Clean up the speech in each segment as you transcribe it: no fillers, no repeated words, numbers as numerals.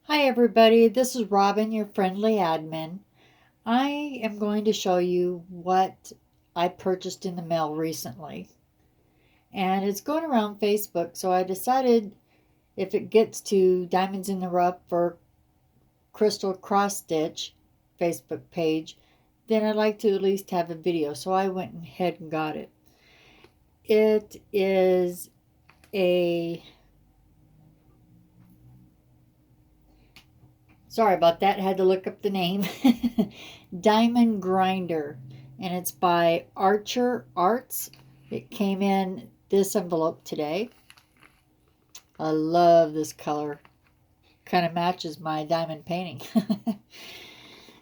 Hi everybody, this is Robin, your friendly admin. I am going to show you what I purchased in the mail recently. And it's going around Facebook, so I decided if it gets to Diamonds in the Rough or Crystal Cross Stitch Facebook page, then I'd like to at least have a video. So I went ahead and got it. It is a Sorry about that. Had to look up the name. Diamond Grinder. And it's by Archer Arts. It came in this envelope today. I love this color. Kind of matches my diamond painting.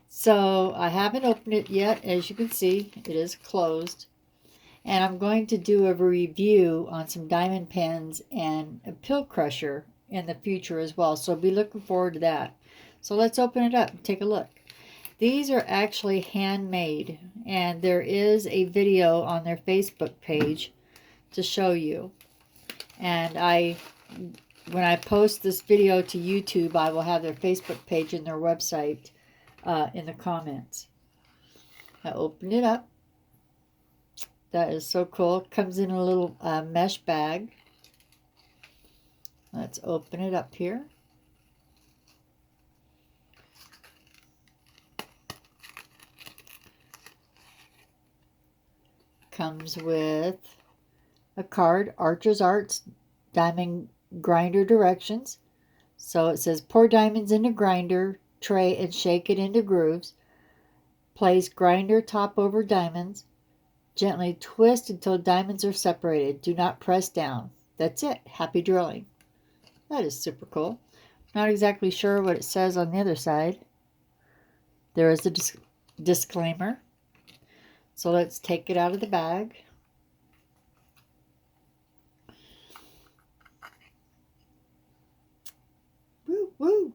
So I haven't opened it yet. As you can see, it is closed. And I'm going to do a review on some diamond pens and a pill crusher in the future as well. So be looking forward to that. So let's open it up and take a look. These are actually handmade, and there is a video on their Facebook page to show you. And when I post this video to YouTube, I will have their Facebook page and their website in the comments. I opened it up. That is so cool. It comes in a little mesh bag. Let's open it up here. Comes with a card, Archer's Arts Diamond Grinder Directions. So it says pour diamonds into grinder tray and shake it into grooves. Place grinder top over diamonds. Gently twist until diamonds are separated. Do not press down. That's it. Happy drilling. That is super cool. Not exactly sure what it says on the other side. There is a disclaimer. So let's take it out of the bag. Woo, woo.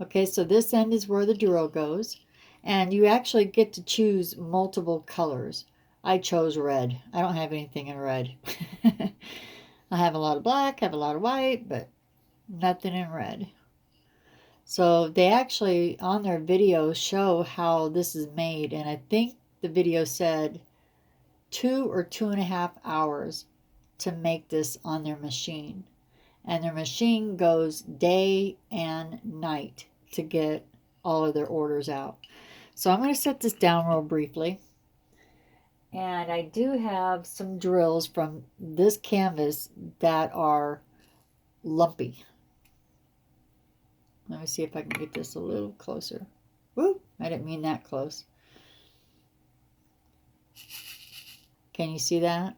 Okay, so this end is where the drill goes. And you actually get to choose multiple colors. I chose red. I don't have anything in red. I have a lot of black, have a lot of white, but nothing in red. So they actually, on their video, show how this is made. And I think the video said 2 or 2.5 hours to make this on their machine. And their machine goes day and night to get all of their orders out. So I'm going to set this down real briefly. And I do have some drills from this canvas that are lumpy. Let me see if I can get this a little closer. Woo! I didn't mean that close. Can you see that?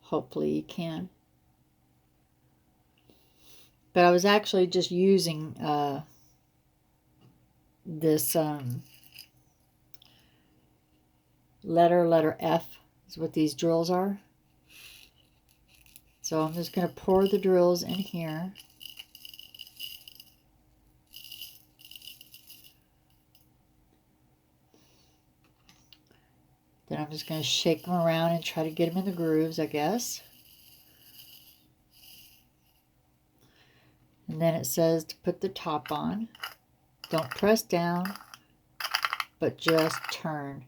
Hopefully you can. But I was actually just using this letter F is what these drills are. So I'm just going to pour the drills in here. Then I'm just going to shake them around and try to get them in the grooves, I guess. And then it says to put the top on. Don't press down, but just turn.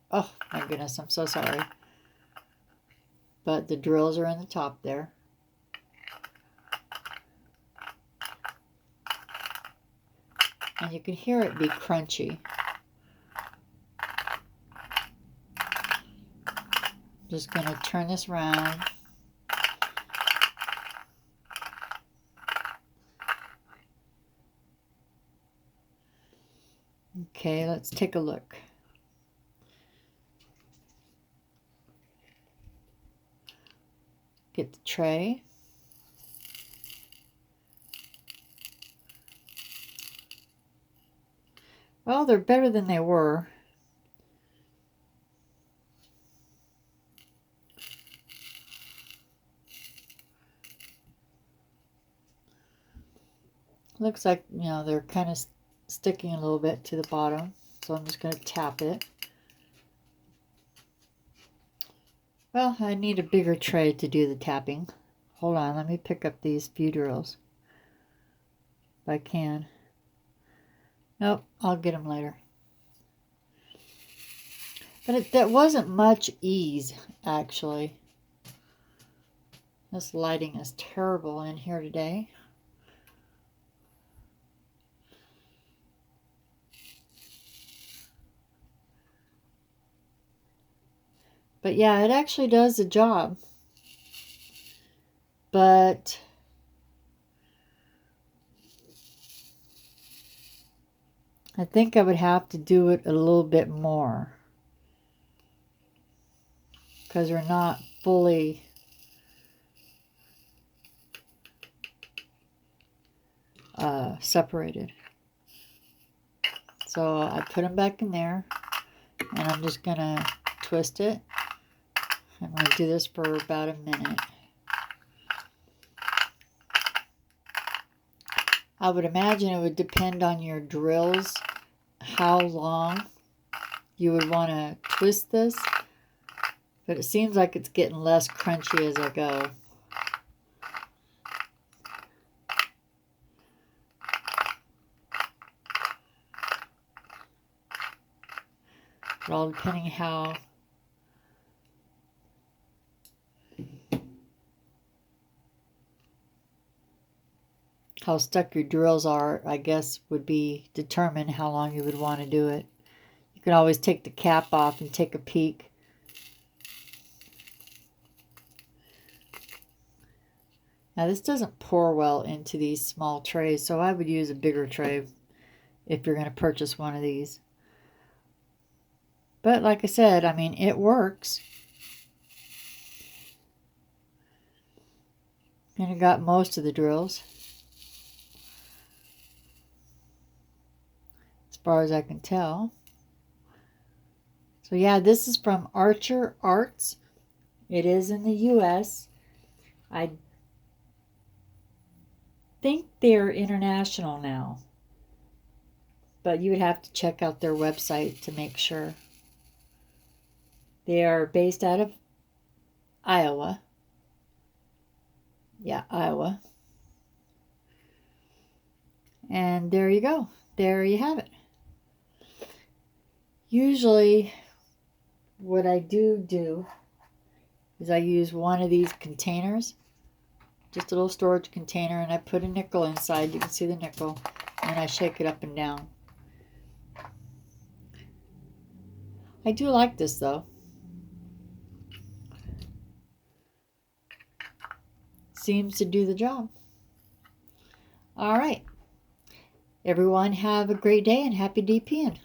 Oh my goodness, I'm so sorry. But the drills are in the top there. And you can hear it be crunchy. Just going to turn this around. Okay, let's take a look. Get the tray. Well, they're better than they were. Looks like, they're kind of sticking a little bit to the bottom. So I'm just going to tap it. Well, I need a bigger tray to do the tapping. Hold on, let me pick up these few drills. if I can. Nope, I'll get them later. But that wasn't much ease, actually. This lighting is terrible in here today. But yeah, it actually does the job. But I think I would have to do it a little bit more, because they're not fully separated. So I put them back in there, and I'm just going to twist it. I'm going to do this for about a minute. I would imagine it would depend on your drills how long you would want to twist this, but it seems like it's getting less crunchy as I go. But all depending how stuck your drills are, I guess, would be determine how long you would want to do it. You can always take the cap off and take a peek. Now this doesn't pour well into these small trays, so I would use a bigger tray if you're going to purchase one of these. But like I said, I mean, it works. And I got most of the drills, as far as I can tell. So yeah, this is from Archer Arts. It is in the US. I think they're international now, but you would have to check out their website to make sure. They are based out of Iowa. Yeah, Iowa. And there you go. There you have it. Usually what I do is I use one of these containers, just a little storage container, and I put a nickel inside. You can see the nickel, and I shake it up and down. I do like this though. Seems to do the job. All right. Everyone have a great day and happy DPing.